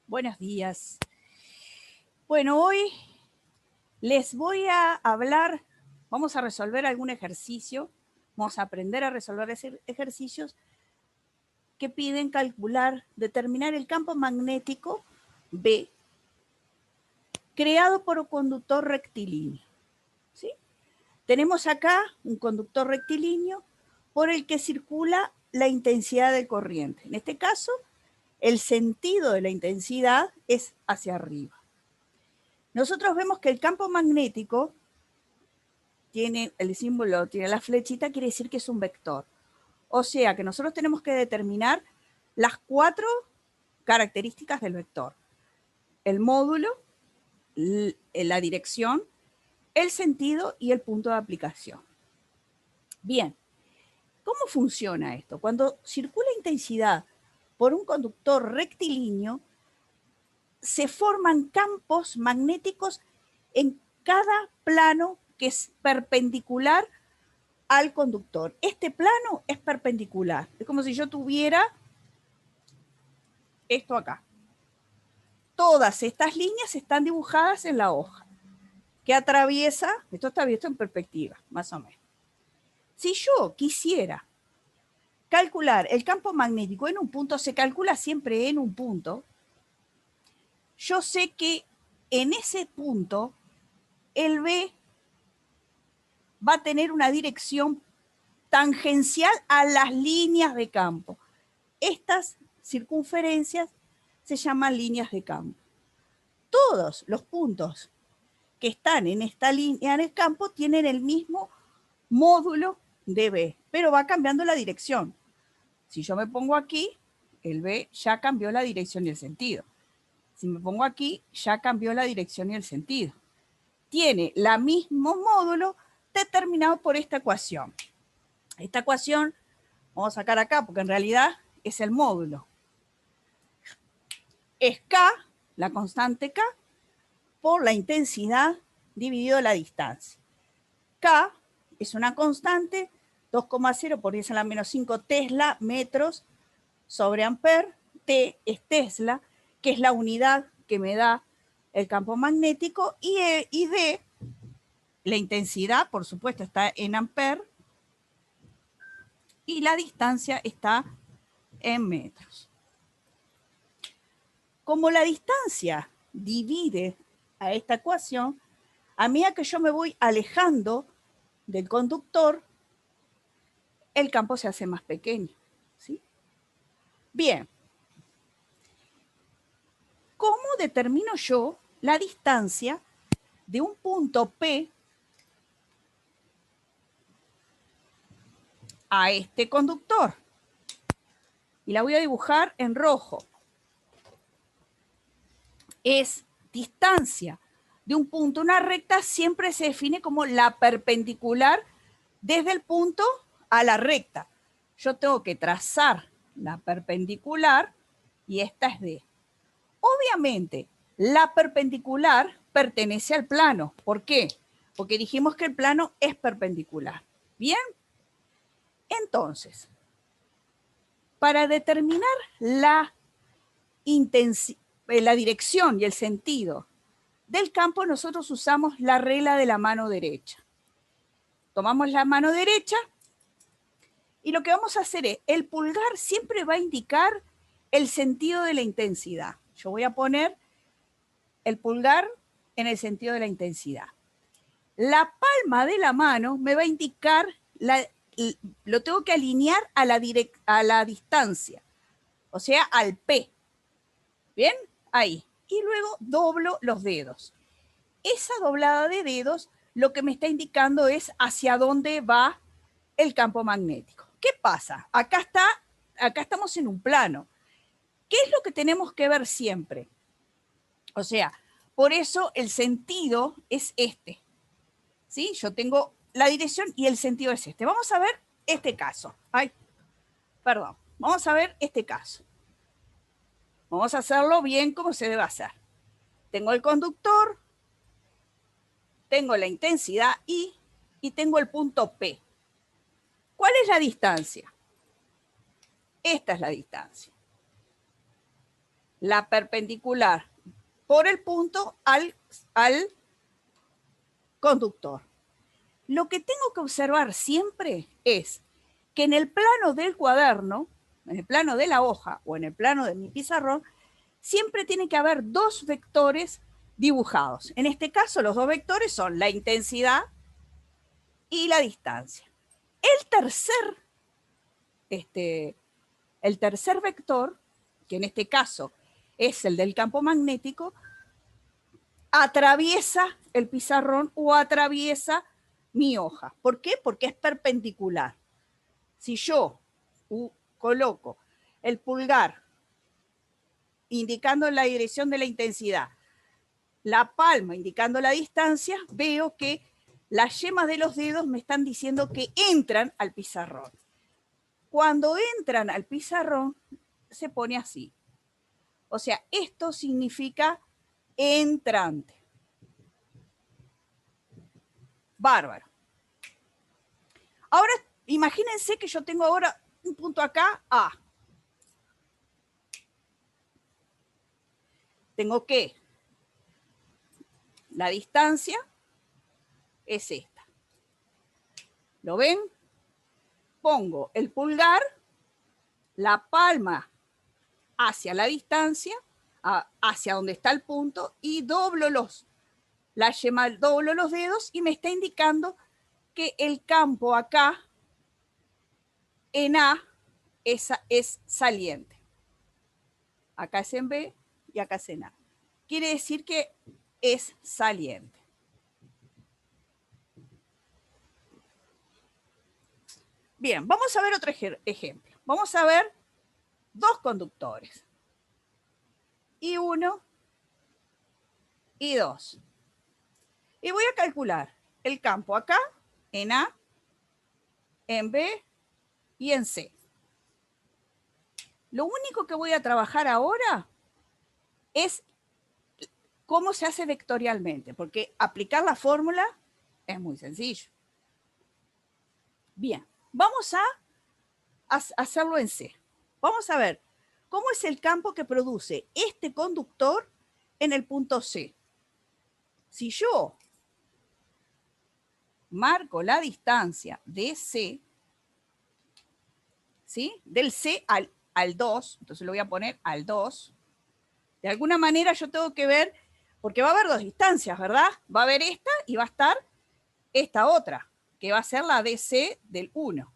Buenos días. Bueno, hoy les voy a hablar, vamos a resolver algún ejercicio, vamos a aprender a resolver ejercicios que piden calcular, determinar el campo magnético B creado por un conductor rectilíneo. ¿Sí? Tenemos acá un conductor rectilíneo por el que circula la intensidad de corriente. En este caso, el sentido de la intensidad es hacia arriba. Nosotros vemos que el campo magnético tiene el símbolo, tiene la flechita, quiere decir que es un vector. O sea que nosotros tenemos que determinar las 4 características del vector. El módulo, la dirección, el sentido y el punto de aplicación. Bien, ¿cómo funciona esto? Cuando circula intensidad por un conductor rectilíneo, se forman campos magnéticos en cada plano que es perpendicular al conductor. Este plano es perpendicular. Es como si yo tuviera esto acá. Todas estas líneas están dibujadas en la hoja que atraviesa, esto está visto en perspectiva, más o menos. Si yo quisiera calcular el campo magnético en un punto, se calcula siempre en un punto, yo sé que en ese punto el B va a tener una dirección tangencial a las líneas de campo. Estas circunferencias se llaman líneas de campo. Todos los puntos que están en esta línea de campo tienen el mismo módulo de B, pero va cambiando la dirección. Si yo me pongo aquí, el B ya cambió la dirección y el sentido. Si me pongo aquí, ya cambió la dirección y el sentido. Tiene el mismo módulo determinado por esta ecuación. Esta ecuación, vamos a sacar acá porque en realidad es el módulo. Es K, la constante K, por la intensidad dividido la distancia. K es una constante, 2,0 por 10 a la menos 5 Tesla metros sobre amper. T es Tesla, que es la unidad que me da el campo magnético, y D, la intensidad, por supuesto, está en amper, y la distancia está en metros. Como la distancia divide a esta ecuación, a medida que yo me voy alejando del conductor, el campo se hace más pequeño. ¿Sí? Bien. ¿Cómo determino yo la distancia de un punto P a este conductor? Y la voy a dibujar en rojo. Es distancia de un punto. Una recta siempre se define como la perpendicular desde el punto a la recta. Yo tengo que trazar la perpendicular y esta es D. Obviamente, la perpendicular pertenece al plano. ¿Por qué? Porque dijimos que el plano es perpendicular. ¿Bien? Entonces, para determinar la dirección y el sentido del campo, nosotros usamos la regla de la mano derecha. Tomamos la mano derecha y lo que vamos a hacer es, el pulgar siempre va a indicar el sentido de la intensidad. Yo voy a poner el pulgar en el sentido de la intensidad. La palma de la mano me va a indicar, lo tengo que alinear a la distancia, o sea, al P. ¿Bien? Ahí. Y luego doblo los dedos. Esa doblada de dedos lo que me está indicando es hacia dónde va el campo magnético. ¿Qué pasa? Acá estamos en un plano. ¿Qué es lo que tenemos que ver siempre? O sea, por eso el sentido es este. ¿Sí? Yo tengo la dirección y el sentido es este. Vamos a ver este caso. Ay, perdón. Vamos a ver este caso. Vamos a hacerlo bien como se debe hacer. Tengo el conductor, tengo la intensidad I y tengo el punto P. ¿Cuál es la distancia? Esta es la distancia. la perpendicular por el punto al conductor. Lo que tengo que observar siempre es que en el plano del cuaderno, en el plano de la hoja o en el plano de mi pizarrón, siempre tiene que haber dos vectores dibujados. En este caso, los dos vectores son la intensidad y la distancia. El tercer vector, que en este caso es el del campo magnético, atraviesa el pizarrón o atraviesa mi hoja. ¿Por qué? Porque es perpendicular. Si yo coloco el pulgar indicando la dirección de la intensidad, la palma indicando la distancia, veo que las yemas de los dedos me están diciendo que entran al pizarrón. Cuando entran al pizarrón, se pone así. O sea, esto significa entrante. Bárbaro. Ahora, imagínense que yo tengo ahora un punto acá, A. Tengo que la distancia es esta. ¿Lo ven? Pongo el pulgar, la palma hacia la distancia, hacia donde está el punto, y doblo los dedos y me está indicando que el campo acá en A es saliente. Acá es en B y acá es en A. Quiere decir que es saliente. Bien, vamos a ver otro ejemplo. Vamos a ver dos conductores. I1 y 2. Y voy a calcular el campo acá, en A, en B y en C. Lo único que voy a trabajar ahora es cómo se hace vectorialmente, porque aplicar la fórmula es muy sencillo. Bien, vamos a hacerlo en C. Vamos a ver cómo es el campo que produce este conductor en el punto C. Si yo marco la distancia de C, ¿sí? Del C al 2, entonces lo voy a poner al 2. De alguna manera yo tengo que ver, porque va a haber dos distancias, ¿verdad? Va a haber esta y va a estar esta otra, que va a ser la DC del 1.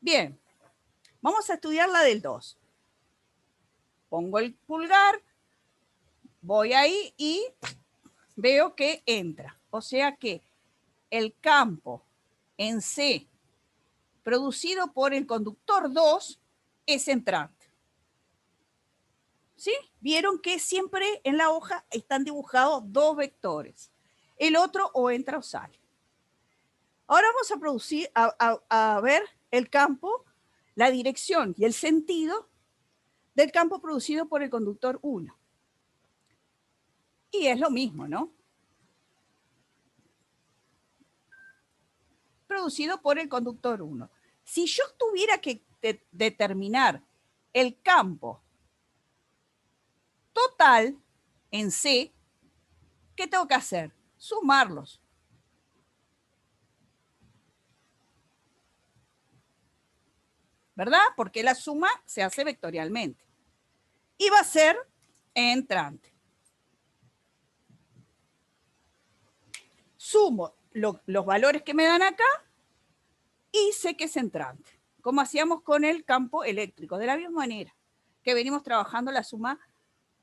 Bien, vamos a estudiar la del 2. Pongo el pulgar, voy ahí y veo que entra. O sea que el campo en C producido por el conductor 2 es entrante. ¿Sí? Vieron que siempre en la hoja están dibujados dos vectores. El otro o entra o sale. Ahora vamos a ver el campo, la dirección y el sentido del campo producido por el conductor 1. Y es lo mismo, ¿no? Producido por el conductor 1. Si yo tuviera que determinar el campo total en C, ¿qué tengo que hacer? Sumarlos. ¿Verdad? Porque la suma se hace vectorialmente. Y va a ser entrante. Sumo los valores que me dan acá y sé que es entrante. Como hacíamos con el campo eléctrico, de la misma manera que venimos trabajando la suma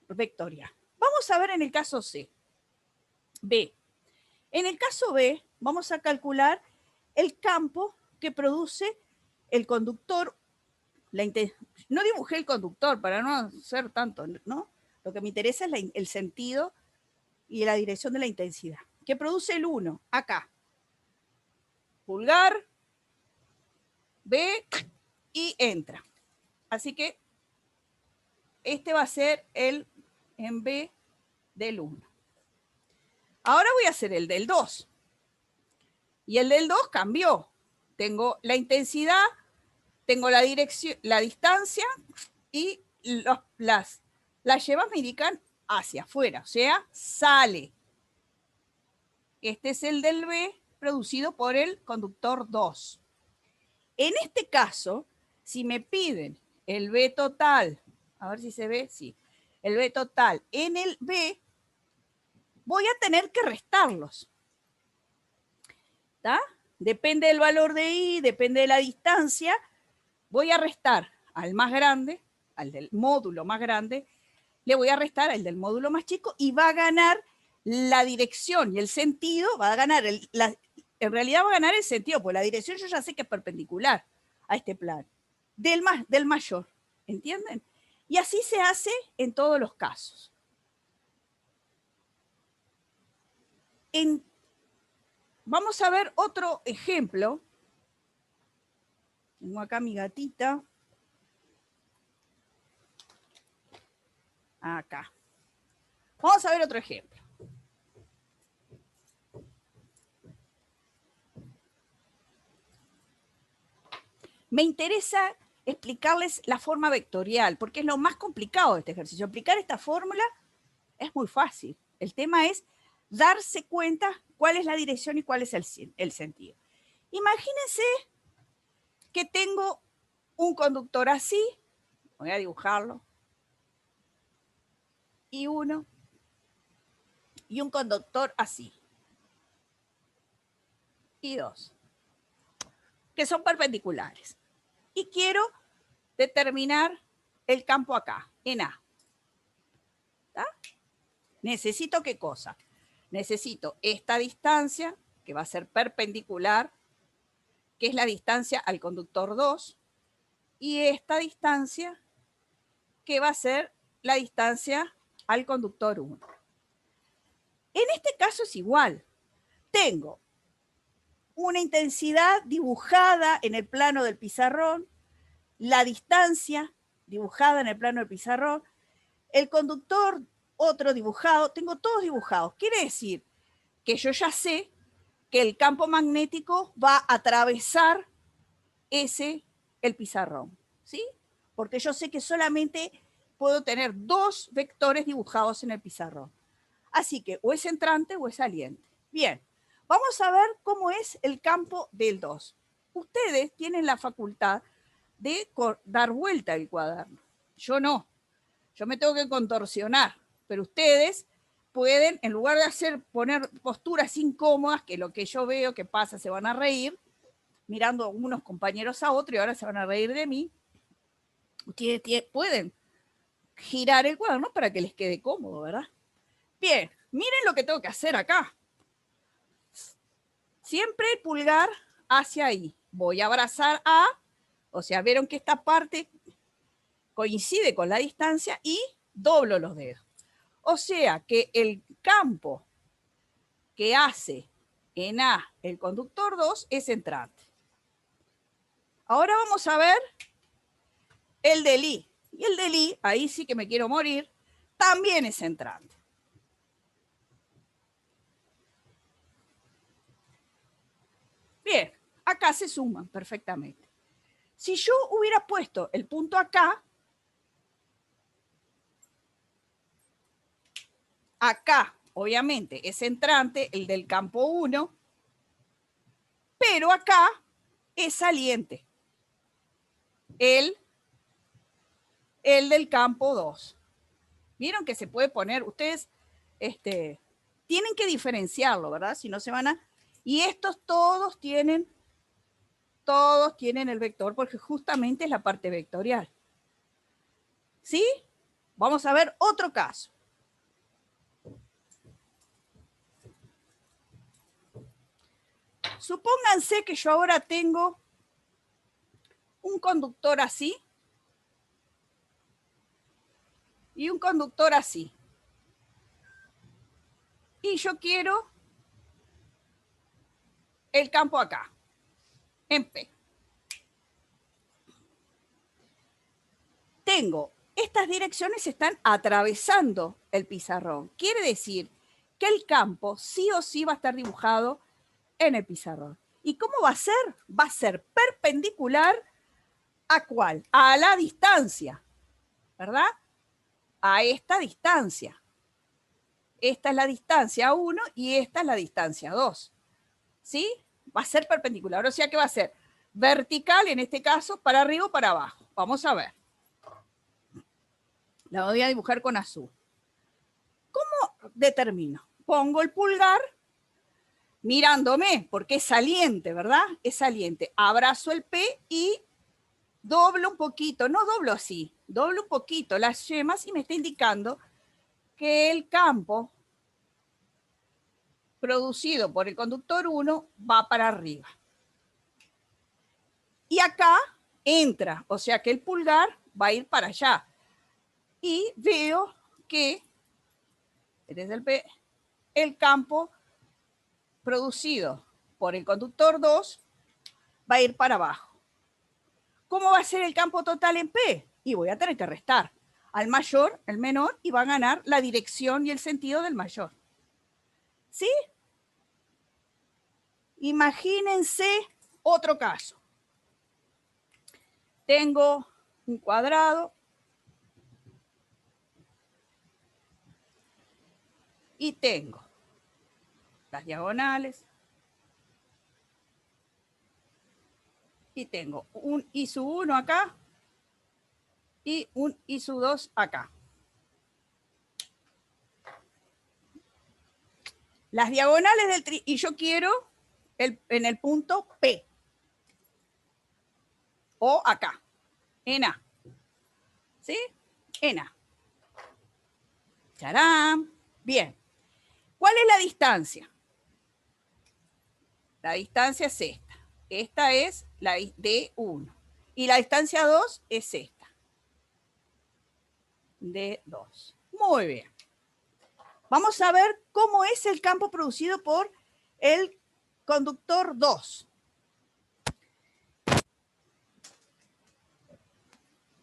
vectorial. Vamos a ver en el caso C. B. En el caso B, vamos a calcular el campo que produce el conductor. No dibujé el conductor para no hacer tanto, ¿no? Lo que me interesa es el sentido y la dirección de la intensidad. Que produce el 1, acá. Pulgar, B y entra. Así que este va a ser el en B del 1. Ahora voy a hacer el del 2. Y el del 2 cambió. Tengo la intensidad, tengo la dirección, la distancia y Las llevas me indican hacia afuera, o sea, sale. Este es el del B producido por el conductor 2. En este caso, si me piden el B total, a ver si se ve, sí, el B total en el B, voy a tener que restarlos. ¿Está? Depende del valor de I, depende de la distancia, voy a restar al más grande, al del módulo más grande, le voy a restar al del módulo más chico y va a ganar la dirección y el sentido, va a ganar, en realidad va a ganar el sentido, porque la dirección yo ya sé que es perpendicular a este plano, del mayor, ¿entienden? Y así se hace en todos los casos. Vamos a ver otro ejemplo. Tengo acá mi gatita. Acá. Vamos a ver otro ejemplo. Me interesa explicarles la forma vectorial, porque es lo más complicado de este ejercicio. Aplicar esta fórmula es muy fácil. El tema es darse cuenta cuál es la dirección y cuál es el sentido. Imagínense que tengo un conductor así, voy a dibujarlo, y uno, y un conductor así, y dos, que son perpendiculares. Y quiero determinar el campo acá, en A. ¿Está? Necesito ¿qué cosa? Necesito esta distancia, que va a ser perpendicular, que es la distancia al conductor 2, y esta distancia, que va a ser la distancia al conductor 1. En este caso es igual. Tengo una intensidad dibujada en el plano del pizarrón, la distancia dibujada en el plano del pizarrón, el conductor otro dibujado, tengo todos dibujados. Quiere decir que yo ya sé que el campo magnético va a atravesar el pizarrón, ¿sí? Porque yo sé que solamente puedo tener dos vectores dibujados en el pizarrón. Así que o es entrante o es saliente. Bien, vamos a ver cómo es el campo del 2. Ustedes tienen la facultad de dar vuelta al cuaderno. Yo no. Yo me tengo que contorsionar. Pero ustedes pueden, en lugar de poner posturas incómodas, que lo que yo veo que pasa, se van a reír, mirando a unos compañeros a otros y ahora se van a reír de mí, ustedes pueden girar el cuaderno para que les quede cómodo, ¿verdad? Bien, miren lo que tengo que hacer acá. Siempre el pulgar hacia ahí. Voy a abrazar A, o sea, vieron que esta parte coincide con la distancia y doblo los dedos. O sea que el campo que hace en A el conductor 2 es entrante. Ahora vamos a ver el del I. Y el del I, ahí sí que me quiero morir, también es entrante. Bien, acá se suman perfectamente. Si yo hubiera puesto el punto acá, obviamente, es entrante, el del campo 1, pero acá es saliente, el del campo 2. ¿Vieron que se puede poner? Ustedes tienen que diferenciarlo, ¿verdad? Si no se van a... Y estos todos tienen el vector porque justamente es la parte vectorial. ¿Sí? Vamos a ver otro caso. Supónganse que yo ahora tengo un conductor así y un conductor así. Y yo quiero el campo acá, en P. Estas direcciones están atravesando el pizarrón. Quiere decir que el campo sí o sí va a estar dibujado en el pizarrón. ¿Y cómo va a ser? Va a ser perpendicular ¿a cuál? A la distancia, ¿verdad? a esta distancia. Esta es la distancia 1 y esta es la distancia 2. ¿Sí? Va a ser perpendicular, o sea que va a ser vertical, en este caso, para arriba o para abajo. Vamos a ver. La voy a dibujar con azul. ¿Cómo determino? Pongo el pulgar mirándome, porque es saliente, ¿verdad? Es saliente. Abrazo el P y doblo un poquito, no doblo así, doblo un poquito las yemas y me está indicando que el campo producido por el conductor 1 va para arriba. Y acá entra, o sea que el pulgar va a ir para allá. Y veo que desde el P, el campo producido por el conductor 2 va a ir para abajo. ¿Cómo va a ser el campo total en P? Y voy a tener que restar al mayor, el menor, y va a ganar la dirección y el sentido del mayor. ¿Sí? Imagínense otro caso. Tengo un cuadrado y tengo las diagonales y tengo un I sub 1 acá y un I sub 2 acá. Las diagonales del y yo quiero en el punto P o acá, en A. ¿Sí? En A. ¡Charán! Bien. ¿Cuál es la distancia? La distancia es esta. Esta es la D1. Y la distancia 2 es esta. D2. Muy bien. Vamos a ver cómo es el campo producido por el conductor 2.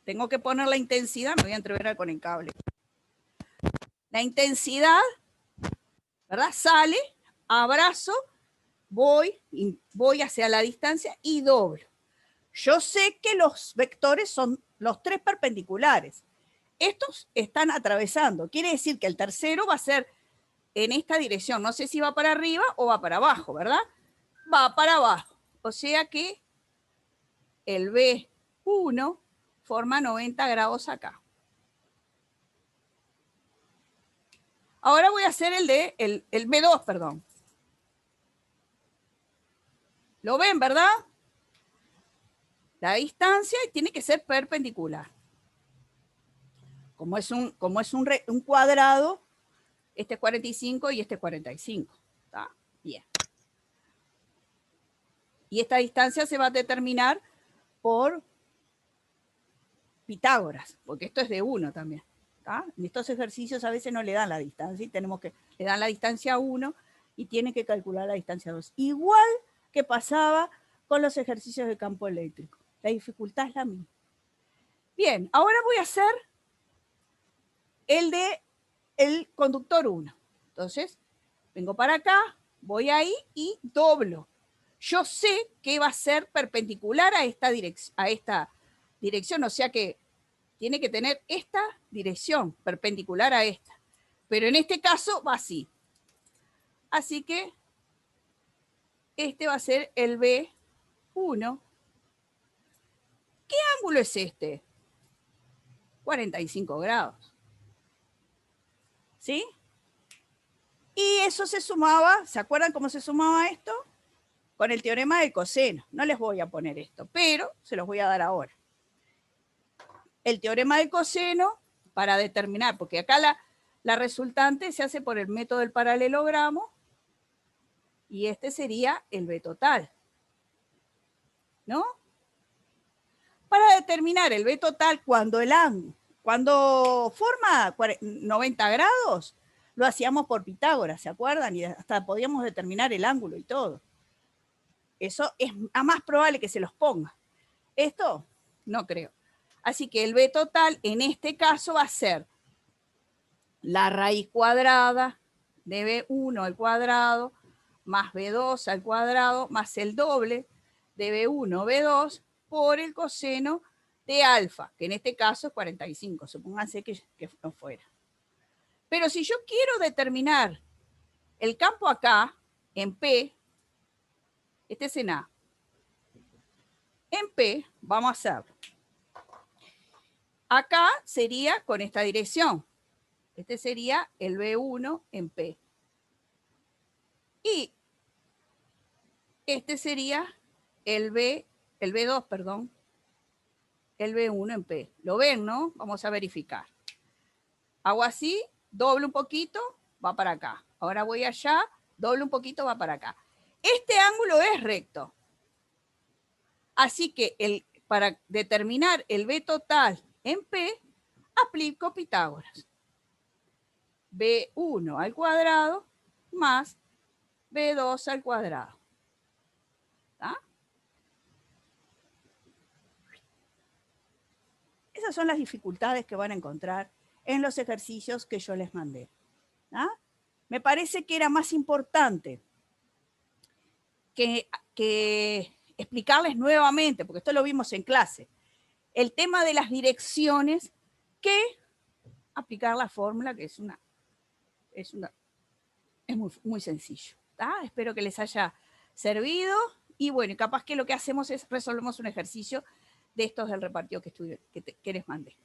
Tengo que poner la intensidad. Me voy a entreverar con el cable. La intensidad, ¿verdad? Sale, abrazo, voy hacia la distancia y doblo. Yo sé que los vectores son los tres perpendiculares. Estos están atravesando. Quiere decir que el tercero va a ser en esta dirección. No sé si va para arriba o va para abajo, ¿verdad? Va para abajo. O sea que el B1 forma 90 grados acá. Ahora voy a hacer el B2, perdón. ¿Lo ven, verdad? La distancia tiene que ser perpendicular. Como es un cuadrado, este es 45 y este es 45. ¿Está? Bien. Y esta distancia se va a determinar por Pitágoras, porque esto es de 1 también. ¿Está? En estos ejercicios a veces no le dan la distancia y le dan la distancia 1 y tienen que calcular la distancia 2. Igual que pasaba con los ejercicios de campo eléctrico. La dificultad es la misma. Bien, ahora voy a hacer el conductor 1. Entonces, vengo para acá, voy ahí y doblo. Yo sé que va a ser perpendicular a esta dirección, o sea que tiene que tener esta dirección perpendicular a esta. Pero en este caso va así. Así que este va a ser el B1. ¿Qué ángulo es este? 45 grados. ¿Sí? Y eso se sumaba, ¿se acuerdan cómo se sumaba esto? Con el teorema del coseno. No les voy a poner esto, pero se los voy a dar ahora. El teorema del coseno para determinar, porque acá la resultante se hace por el método del paralelogramo y este sería el B total. ¿No? Para determinar el B total cuando forma 90 grados, lo hacíamos por Pitágoras, ¿se acuerdan? Y hasta podíamos determinar el ángulo y todo. Eso es a más probable que se los ponga. Esto no creo. Así que el B total en este caso va a ser la raíz cuadrada de B1 al cuadrado más B2 al cuadrado más el doble de B1, B2 por el coseno de alfa, que en este caso es 45, supónganse que no fuera. Pero si yo quiero determinar el campo acá, en P, este es en A. En P, vamos a hacer. Acá sería con esta dirección. Este sería el B1 en P. Y este sería el B2, perdón. El B1 en P. ¿Lo ven, no? Vamos a verificar. Hago así, doblo un poquito, va para acá. Ahora voy allá, doblo un poquito, va para acá. Este ángulo es recto. Así que para determinar el B total en P, aplico Pitágoras. B1 al cuadrado más B2 al cuadrado. ¿Ah? Esas son las dificultades que van a encontrar en los ejercicios que yo les mandé. ¿Ah? Me parece que era más importante que explicarles nuevamente, porque esto lo vimos en clase, el tema de las direcciones, que aplicar la fórmula, que es muy sencillo. Espero que les haya servido. Y bueno, capaz que lo que hacemos es resolvemos un ejercicio de estos del repartido que les mandé.